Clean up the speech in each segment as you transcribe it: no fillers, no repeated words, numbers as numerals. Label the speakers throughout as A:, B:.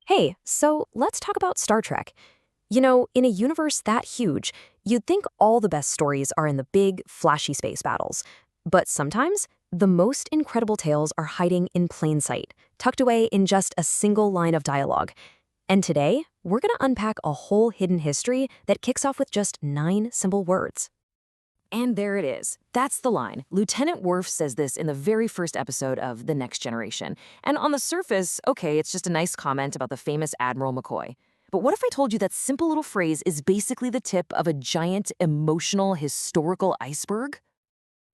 A: Hey, so let's talk about Star Trek. In a universe that huge, you'd think all the best stories are in the big, flashy space battles. But sometimes, the most incredible tales are hiding in plain sight, tucked away in just a single line of dialogue. And today, we're going to unpack a whole hidden history that kicks off with just 9 simple words. And there it is. That's the line. Lieutenant Worf says this in the very first episode of The Next Generation. And on the surface, okay, it's just a nice comment about the famous Admiral McCoy. But what if I told you that simple little phrase is basically the tip of a giant, emotional, historical iceberg?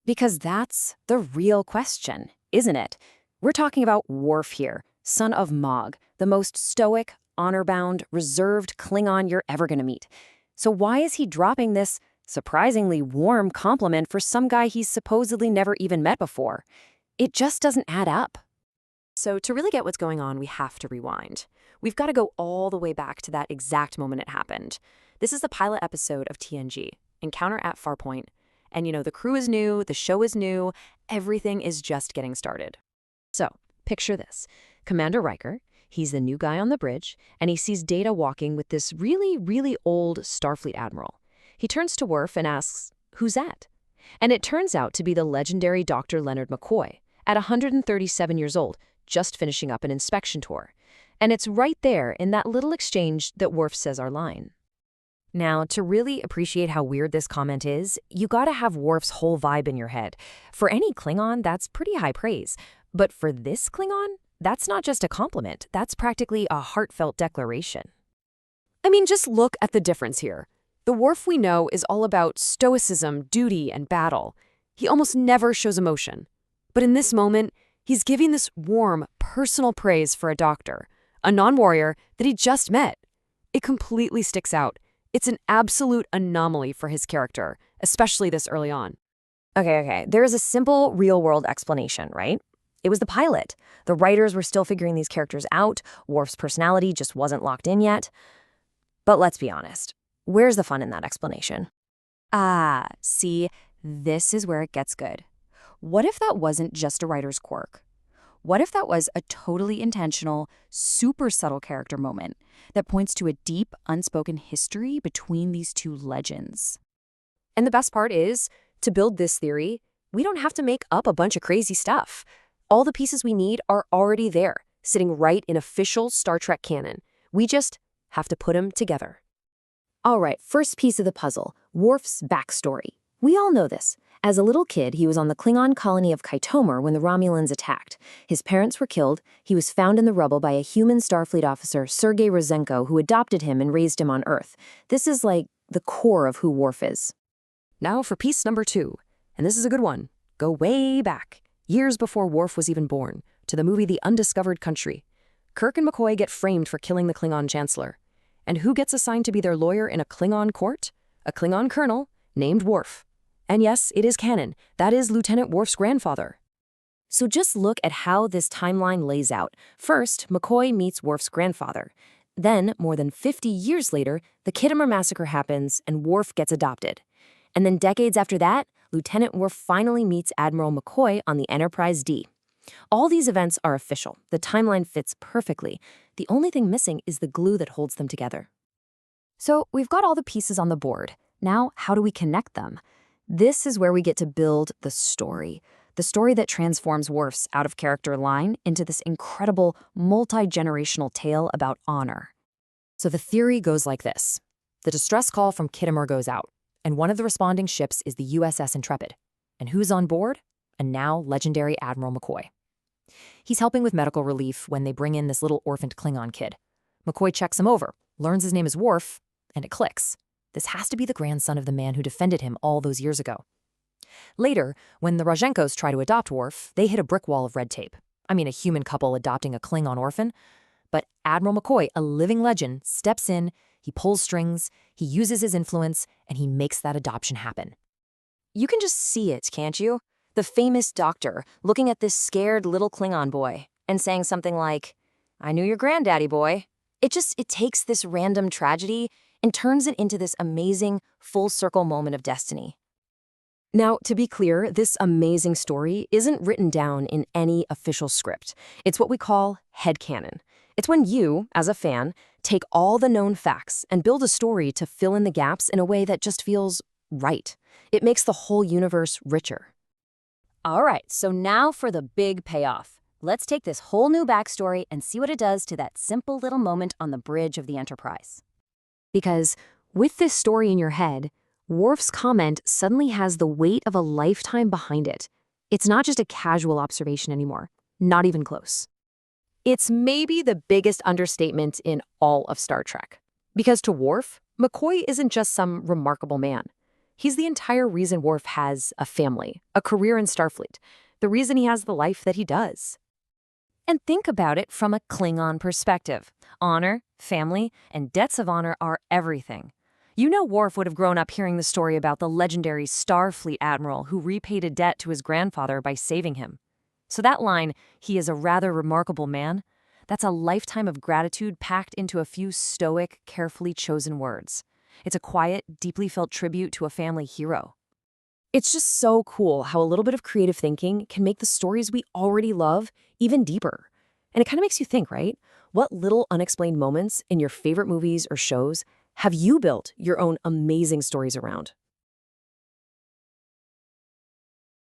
A: Because that's the real question, isn't it? We're talking about Worf here, son of Mog, the most stoic, honor-bound, reserved Klingon you're ever gonna meet. So why is he dropping this surprisingly warm compliment for some guy he's supposedly never even met before? It just doesn't add up. So to really get what's going on, we have to rewind. We've got to go all the way back to that exact moment it happened. This is the pilot episode of TNG, Encounter at Farpoint. And the crew is new, the show is new, everything is just getting started. So, picture this. Commander Riker, he's the new guy on the bridge, and he sees Data walking with this really, really old Starfleet admiral. He turns to Worf and asks, "Who's that?" And it turns out to be the legendary Dr. Leonard McCoy, at 137 years old, just finishing up an inspection tour. And it's right there in that little exchange that Worf says our line. Now, to really appreciate how weird this comment is, you gotta have Worf's whole vibe in your head. For any Klingon, that's pretty high praise. But for this Klingon, that's not just a compliment, that's practically a heartfelt declaration. I mean, just look at the difference here. The Worf we know is all about stoicism, duty, and battle. He almost never shows emotion. But in this moment, he's giving this warm, personal praise for a doctor, a non-warrior that he just met. It completely sticks out. It's an absolute anomaly for his character, especially this early on. Okay. There is a simple, real-world explanation, right? It was the pilot. The writers were still figuring these characters out. Worf's personality just wasn't locked in yet. But let's be honest. Where's the fun in that explanation? See, this is where it gets good. What if that wasn't just a writer's quirk? What if that was a totally intentional, super subtle character moment that points to a deep, unspoken history between these two legends? And the best part is, to build this theory, we don't have to make up a bunch of crazy stuff. All the pieces we need are already there, sitting right in official Star Trek canon. We just have to put them together. All right, first piece of the puzzle, Worf's backstory. We all know this. As a little kid, he was on the Klingon colony of Kytomar when the Romulans attacked. His parents were killed. He was found in the rubble by a human Starfleet officer, Sergei Rosenko, who adopted him and raised him on Earth. This is like the core of who Worf is. Now for piece number 2. And this is a good one. Go way back, years before Worf was even born, to the movie The Undiscovered Country. Kirk and McCoy get framed for killing the Klingon chancellor. And who gets assigned to be their lawyer in a Klingon court? A Klingon colonel named Worf. And yes, it is canon. That is Lieutenant Worf's grandfather. So just look at how this timeline lays out. First, McCoy meets Worf's grandfather. Then, more than 50 years later, the Khitomer massacre happens and Worf gets adopted. And then decades after that, Lieutenant Worf finally meets Admiral McCoy on the Enterprise D. All these events are official. The timeline fits perfectly. The only thing missing is the glue that holds them together. So we've got all the pieces on the board. Now, how do we connect them? This is where we get to build the story that transforms Worf's out-of-character line into this incredible, multi-generational tale about honor. So the theory goes like this. The distress call from Khitomer goes out, and one of the responding ships is the USS Intrepid. And who's on board? A now legendary Admiral McCoy. He's helping with medical relief when they bring in this little orphaned Klingon kid. McCoy checks him over, learns his name is Worf, and it clicks. This has to be the grandson of the man who defended him all those years ago. Later, when the Rozhenkos try to adopt Worf, they hit a brick wall of red tape. I mean, a human couple adopting a Klingon orphan. But Admiral McCoy, a living legend, steps in, he pulls strings, he uses his influence, and he makes that adoption happen. You can just see it, can't you? The famous doctor looking at this scared little Klingon boy and saying something like, "I knew your granddaddy, boy." It takes this random tragedy and turns it into this amazing, full-circle moment of destiny. Now, to be clear, this amazing story isn't written down in any official script. It's what we call headcanon. It's when you, as a fan, take all the known facts and build a story to fill in the gaps in a way that just feels right. It makes the whole universe richer.
B: All right, so now for the big payoff. Let's take this whole new backstory and see what it does to that simple little moment on the bridge of the Enterprise.
A: Because with this story in your head, Worf's comment suddenly has the weight of a lifetime behind it. It's not just a casual observation anymore, not even close. It's maybe the biggest understatement in all of Star Trek. Because to Worf, McCoy isn't just some remarkable man. He's the entire reason Worf has a family, a career in Starfleet, the reason he has the life that he does.
B: And think about it from a Klingon perspective. Honor, family, and debts of honor are everything. You know Worf would have grown up hearing the story about the legendary Starfleet admiral who repaid a debt to his grandfather by saving him. So that line, "he is a rather remarkable man," that's a lifetime of gratitude packed into a few stoic, carefully chosen words. It's a quiet, deeply felt tribute to a family hero.
A: It's just so cool how a little bit of creative thinking can make the stories we already love even deeper. And it kind of makes you think, right? What little unexplained moments in your favorite movies or shows have you built your own amazing stories around?